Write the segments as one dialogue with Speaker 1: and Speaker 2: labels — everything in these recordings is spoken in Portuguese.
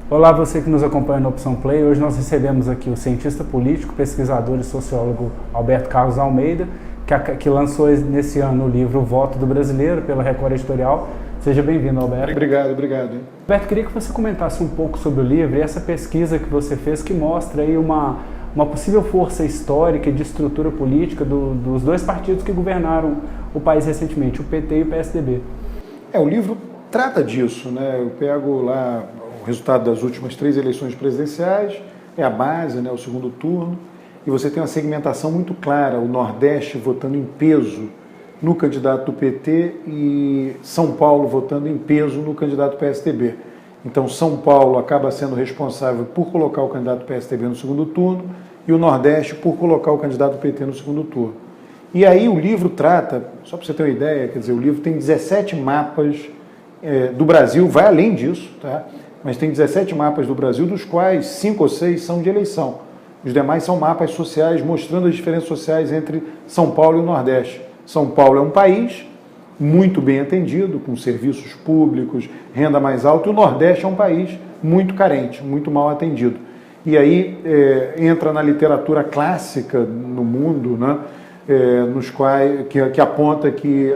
Speaker 1: Olá, você que nos acompanha no Opção Play. Hoje nós recebemos aqui o cientista político, pesquisador e sociólogo Alberto Carlos Almeida, que lançou nesse ano o livro O Voto do Brasileiro, pela Record Editorial. Seja bem-vindo, Alberto.
Speaker 2: Obrigado.
Speaker 1: Alberto, queria que você comentasse um pouco sobre o livro e essa pesquisa que você fez, que mostra aí uma possível força histórica e de estrutura política dos dois partidos que governaram o país recentemente, o PT e o PSDB.
Speaker 2: O livro trata disso, né? Eu pego lá o resultado das últimas 3 eleições presidenciais, é a base, né? O segundo turno, e você tem uma segmentação muito clara, o Nordeste votando em peso no candidato do PT e São Paulo votando em peso no candidato do PSDB. Então São Paulo acaba sendo responsável por colocar o candidato do PSDB no segundo turno e o Nordeste por colocar o candidato do PT no segundo turno. E aí o livro trata, só para você ter uma ideia, quer dizer, o livro tem 17 mapas do Brasil, vai além disso, tá? Mas tem 17 mapas do Brasil, dos quais 5 ou 6 são de eleição. Os demais são mapas sociais, mostrando as diferenças sociais entre São Paulo e o Nordeste. São Paulo é um país muito bem atendido, com serviços públicos, renda mais alta, e o Nordeste é um país muito carente, muito mal atendido. E aí entra na literatura clássica no mundo, né? Nos quais que aponta que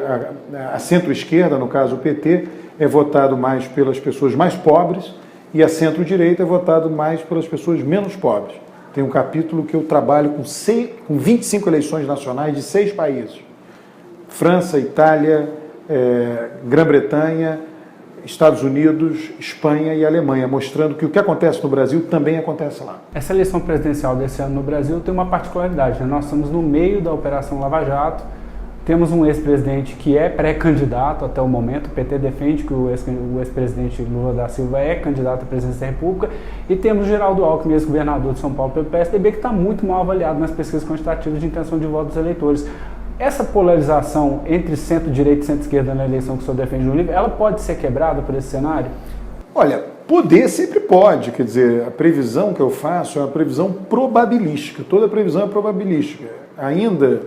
Speaker 2: a centro-esquerda, no caso o PT, é votado mais pelas pessoas mais pobres e a centro-direita é votado mais pelas pessoas menos pobres. Tem um capítulo que eu trabalho com 25 eleições nacionais de 6 países. França, Itália, Grã-Bretanha, Estados Unidos, Espanha e Alemanha, mostrando que o que acontece no Brasil também acontece lá.
Speaker 1: Essa eleição presidencial desse ano no Brasil tem uma particularidade, né? Nós estamos no meio da Operação Lava Jato, temos um ex-presidente que é pré-candidato até o momento, o PT defende que o ex-presidente Lula da Silva é candidato à presidência da República, e temos o Geraldo Alckmin, ex-governador de São Paulo pelo PSDB, que está muito mal avaliado nas pesquisas quantitativas de intenção de voto dos eleitores. Essa polarização entre centro-direita e centro-esquerda na eleição que o senhor defende no livro, ela pode ser quebrada por esse cenário?
Speaker 2: Olha, poder sempre pode, quer dizer, a previsão que eu faço é uma previsão probabilística, toda previsão é probabilística. Ainda,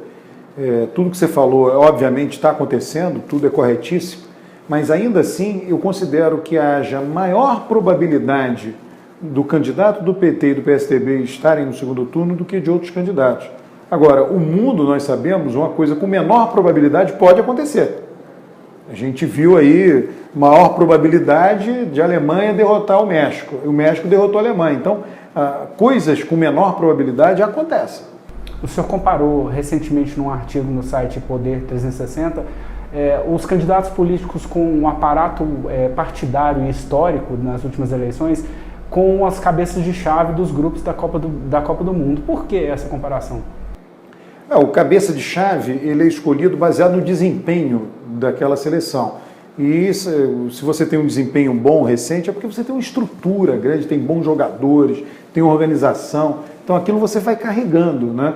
Speaker 2: tudo que você falou, obviamente, está acontecendo, tudo é corretíssimo, mas ainda assim eu considero que haja maior probabilidade do candidato do PT e do PSDB estarem no segundo turno do que de outros candidatos. Agora, o mundo, nós sabemos, uma coisa com menor probabilidade pode acontecer. A gente viu aí maior probabilidade de a Alemanha derrotar o México. O México derrotou a Alemanha. Então, coisas com menor probabilidade acontecem.
Speaker 1: O senhor comparou recentemente num artigo no site Poder 360 os candidatos políticos com um aparato partidário e histórico nas últimas eleições com as cabeças de chave dos grupos da Copa do Mundo. Por que essa comparação?
Speaker 2: O cabeça de chave ele é escolhido baseado no desempenho daquela seleção. E se você tem um desempenho bom, recente, é porque você tem uma estrutura grande, tem bons jogadores, tem organização. Então aquilo você vai carregando, né?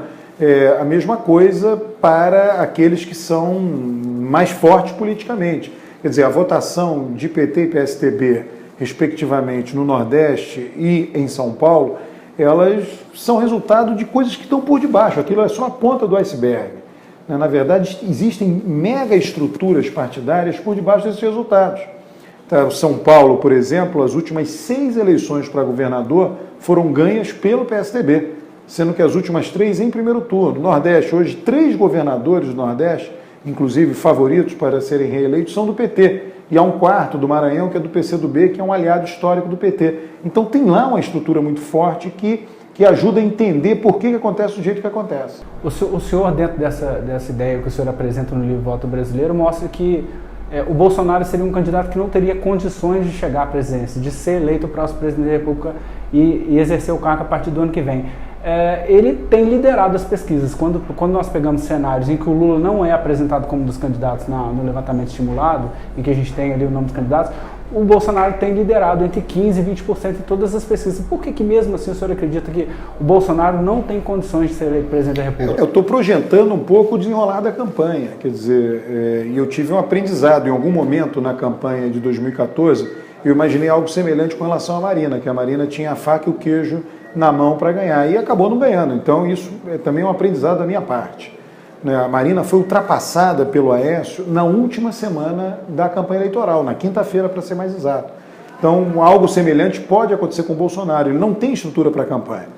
Speaker 2: A mesma coisa para aqueles que são mais fortes politicamente. Quer dizer, a votação de PT e PSDB, respectivamente, no Nordeste e em São Paulo, elas são resultado de coisas que estão por debaixo. Aquilo é só a ponta do iceberg. Na verdade, existem mega estruturas partidárias por debaixo desses resultados. Então, São Paulo, por exemplo, as últimas 6 eleições para governador foram ganhas pelo PSDB, sendo que as últimas 3 em primeiro turno. Nordeste, hoje, 3 governadores do Nordeste, inclusive favoritos para serem reeleitos, são do PT. E há um quarto do Maranhão, que é do PCdoB, que é um aliado histórico do PT. Então tem lá uma estrutura muito forte que ajuda a entender por que acontece do jeito que acontece.
Speaker 1: O senhor, dentro dessa ideia que o senhor apresenta no livro Voto Brasileiro, mostra que o Bolsonaro seria um candidato que não teria condições de chegar à presidência, de ser eleito o próximo presidente da República e exercer o cargo a partir do ano que vem. Ele tem liderado as pesquisas. Quando nós pegamos cenários em que o Lula não é apresentado como um dos candidatos no levantamento estimulado, em que a gente tem ali o nome dos candidatos, o Bolsonaro tem liderado entre 15% e 20% em todas as pesquisas. Por que mesmo assim o senhor acredita que o Bolsonaro não tem condições de ser eleito presidente da República?
Speaker 2: Eu estou projetando um pouco o desenrolar da campanha. Quer dizer, eu tive um aprendizado em algum momento na campanha de 2014, eu imaginei algo semelhante com relação à Marina, que a Marina tinha a faca e o queijo na mão para ganhar, e acabou não ganhando. Então isso é também um aprendizado da minha parte. A Marina foi ultrapassada pelo Aécio na última semana da campanha eleitoral, na quinta-feira, para ser mais exato. Então, algo semelhante pode acontecer com o Bolsonaro. Ele não tem estrutura para a campanha.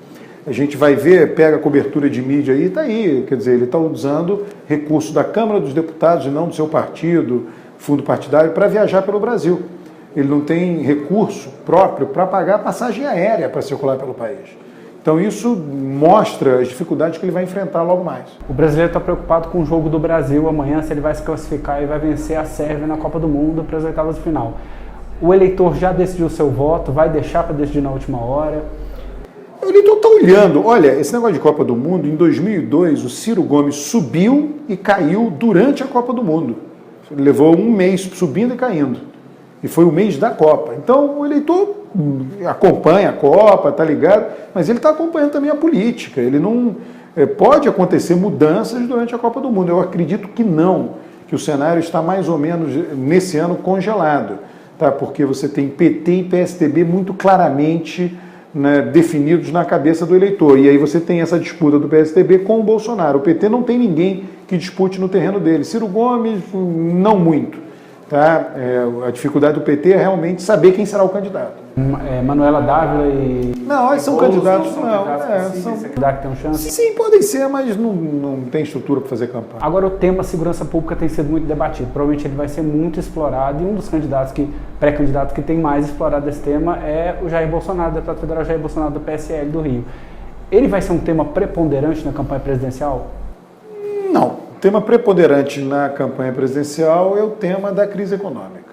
Speaker 2: A gente vai ver, pega a cobertura de mídia aí, está aí. Quer dizer, ele está usando recursos da Câmara dos Deputados e não do seu partido, fundo partidário, para viajar pelo Brasil. Ele não tem recurso próprio para pagar a passagem aérea para circular pelo país. Então isso mostra as dificuldades que ele vai enfrentar logo mais.
Speaker 1: O brasileiro está preocupado com o jogo do Brasil amanhã, se ele vai se classificar e vai vencer a Sérvia na Copa do Mundo para as oitavas de final. O eleitor já decidiu o seu voto, vai deixar para decidir na última hora?
Speaker 2: O eleitor está olhando. Olha, esse negócio de Copa do Mundo, em 2002 o Ciro Gomes subiu e caiu durante a Copa do Mundo. Ele levou um mês subindo e caindo. E foi o mês da Copa. Então o eleitor acompanha a Copa, está ligado, mas ele está acompanhando também a política. Ele não... Pode acontecer mudanças durante a Copa do Mundo. Eu acredito que não, que o cenário está mais ou menos, nesse ano, congelado. Tá? Porque você tem PT e PSDB muito claramente, né, definidos na cabeça do eleitor. E aí você tem essa disputa do PSDB com o Bolsonaro. O PT não tem ninguém que dispute no terreno dele. Ciro Gomes, não muito. Tá? A dificuldade do PT é realmente saber quem será o candidato.
Speaker 1: Manuela Dávila e...
Speaker 2: Não, eles são candidatos, não.
Speaker 1: São candidatos que têm chance?
Speaker 2: Sim, podem ser, mas não tem estrutura para fazer campanha.
Speaker 1: Agora, o tema segurança pública tem sido muito debatido. Provavelmente ele vai ser muito explorado, e um dos pré-candidatos que tem mais explorado esse tema é o Jair Bolsonaro, o deputado federal Jair Bolsonaro do PSL do Rio. Ele vai ser um tema preponderante na campanha presidencial?
Speaker 2: Não. O tema preponderante na campanha presidencial é o tema da crise econômica.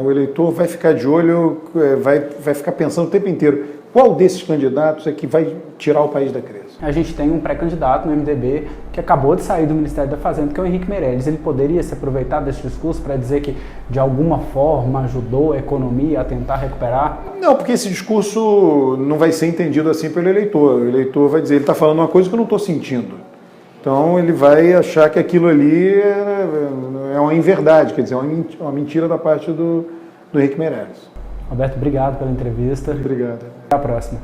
Speaker 2: O eleitor vai ficar de olho, vai ficar pensando o tempo inteiro qual desses candidatos é que vai tirar o país da crise.
Speaker 1: A gente tem um pré-candidato no MDB que acabou de sair do Ministério da Fazenda, que é o Henrique Meirelles. Ele poderia se aproveitar desse discurso para dizer que, de alguma forma, ajudou a economia a tentar recuperar?
Speaker 2: Não, porque esse discurso não vai ser entendido assim pelo eleitor. O eleitor vai dizer, ele está falando uma coisa que eu não estou sentindo. Então ele vai achar que aquilo ali é uma inverdade, quer dizer, uma mentira da parte do Henrique Meirelles.
Speaker 1: Roberto, obrigado pela entrevista.
Speaker 2: Obrigado.
Speaker 1: Até a próxima.